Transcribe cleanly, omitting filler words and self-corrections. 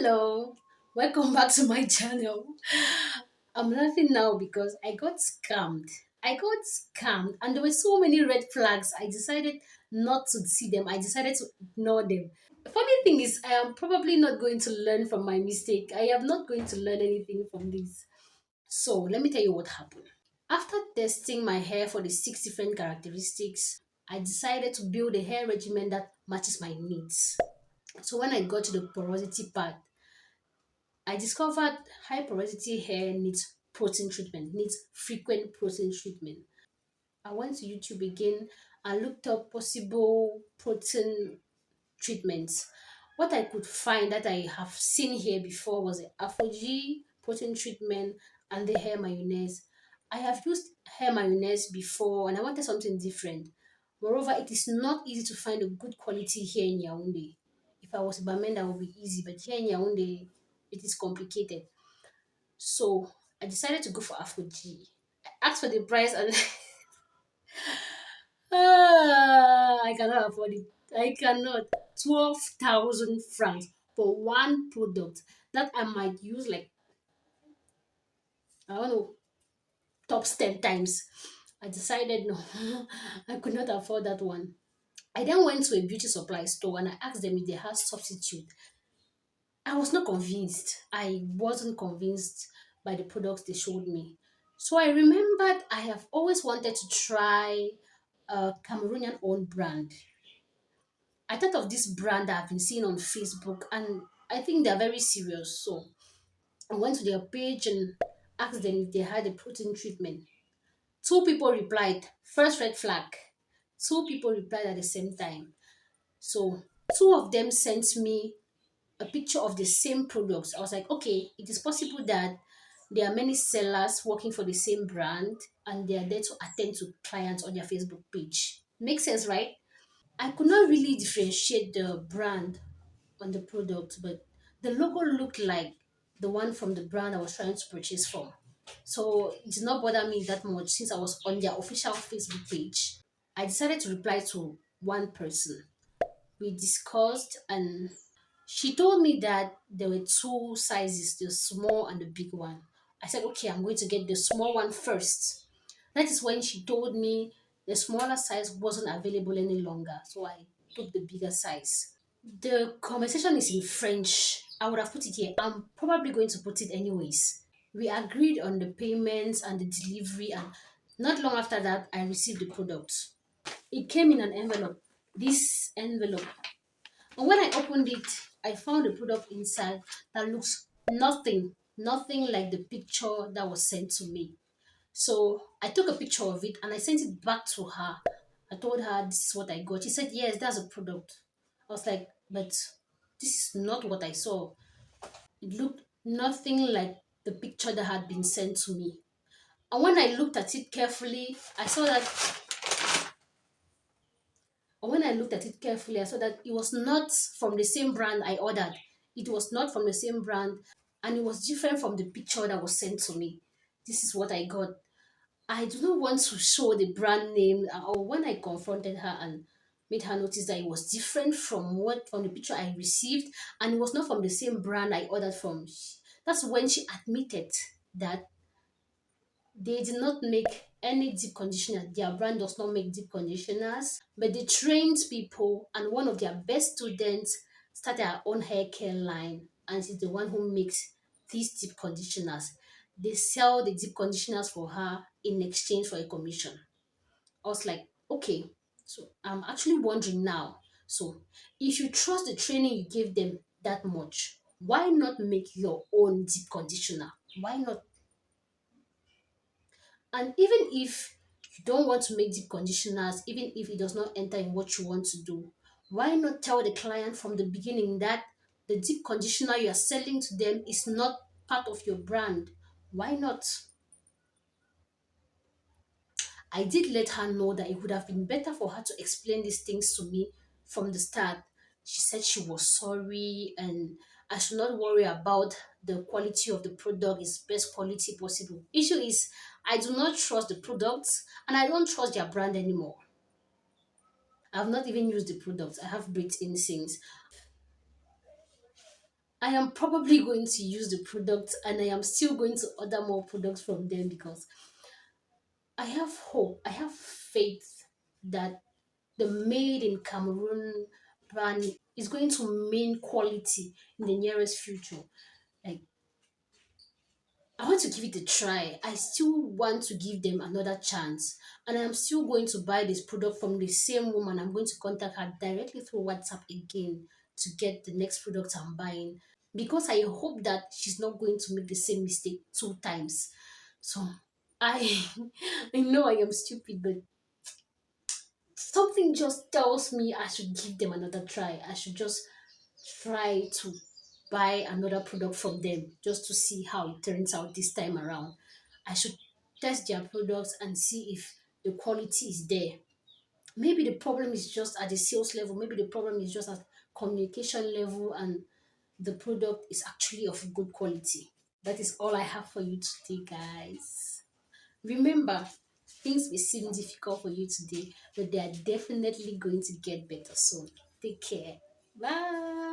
Hello, welcome back to my channel. I'm laughing now because I got scammed. I got scammed, and there were so many red flags. I decided not to see them, I decided to ignore them. The funny thing is, I am probably not going to learn from my mistake. I am not going to learn anything from this. So, let me tell you what happened. After testing my hair for the six different characteristics, I decided to build a hair regimen that matches my needs. So, when I got to the porosity part, I discovered high porosity hair needs protein treatment, needs frequent protein treatment. I went to YouTube again and looked up possible protein treatments. What I could find that I have seen here before was the Afro-G protein treatment and the hair mayonnaise. I have used hair mayonnaise before and I wanted something different. Moreover, it is not easy to find a good quality here in Yaoundé. If I was a barman, that would be easy, but here in Yaoundé, it is complicated. So I decided to go for Afro-G. I asked for the price and I cannot afford it. I cannot. 12,000 francs for one product that I might use like, I don't know, tops 10 times. I decided no, I could not afford that one. I then went to a beauty supply store and I asked them if they had substitute. I was not convinced. I wasn't convinced by the products they showed me. So I remembered I have always wanted to try a Cameroonian owned brand. I thought of this brand that I've been seeing on Facebook and I think they're very serious. So I went to their page and asked them if they had a protein treatment. Two people replied, first red flag. Two people replied at the same time. So two of them sent me a picture of the same products. I was like, okay, it is possible that there are many sellers working for the same brand and they are there to attend to clients on their Facebook page. Makes sense, right? I could not really differentiate the brand on the product, but the logo looked like the one from the brand I was trying to purchase from. So it did not bother me that much since I was on their official Facebook page. I decided to reply to one person. We discussed and she told me that there were two sizes, the small and the big one. I said, okay, I'm going to get the small one first. That is when she told me the smaller size wasn't available any longer. So I took the bigger size. The conversation is in French. I would have put it here. I'm probably going to put it anyways. We agreed on the payments and the delivery, and not long after that, I received the product. It came in an envelope. This envelope, and when I opened it, I found a product inside that looks nothing like the picture that was sent to me. So I took a picture of it and I sent it back to her. I told her this is what I got. She said, yes, that's a product. I was like, but this is not what I saw. It looked nothing like the picture that had been sent to me. And when I looked at it carefully, I saw that I saw that it was not from the same brand I ordered. It was not from the same brand and it was different from the picture that was sent to me. This is what I got. I do not want to show the brand name or when I confronted her and made her notice that it was different from the picture I received and it was not from the same brand I ordered from. That's when she admitted that they did not make any deep conditioner. Their brand does not make deep conditioners, but they trained people, and one of their best students started her own hair care line, and she's the one who makes these deep conditioners. They sell the deep conditioners for her in exchange for a commission. I was like, okay, so I'm actually wondering now. So, if you trust the training you gave them that much, why not make your own deep conditioner? Why not? And even if you don't want to make deep conditioners, even if it does not enter in what you want to do, why not tell the client from the beginning that the deep conditioner you are selling to them is not part of your brand? Why not? I did let her know that it would have been better for her to explain these things to me from the start. She said she was sorry and I should not worry about the quality of the product is best quality possible. Issue is I do not trust the products and I don't trust their brand anymore. I've not even used the products. I have breathed in since. I am probably going to use the product, and I am still going to order more products from them because I have hope, I have faith that the made in Cameroon brand is going to mean quality in the nearest future. Like, I want to give it a try. I still want to give them another chance. And I'm still going to buy this product from the same woman. I'm going to contact her directly through WhatsApp again to get the next product I'm buying, because I hope that she's not going to make the same mistake two times. So I I know I am stupid, but something just tells me I should give them another try. I should just try to buy another product from them just to see how it turns out this time around. I should test their products and see if the quality is there. Maybe the problem is just at the sales level, maybe the problem is just at communication level, and the product is actually of good quality. That is all I have for you today, guys. Remember, things may seem difficult for you today, but they are definitely going to get better soon. Take care. Bye.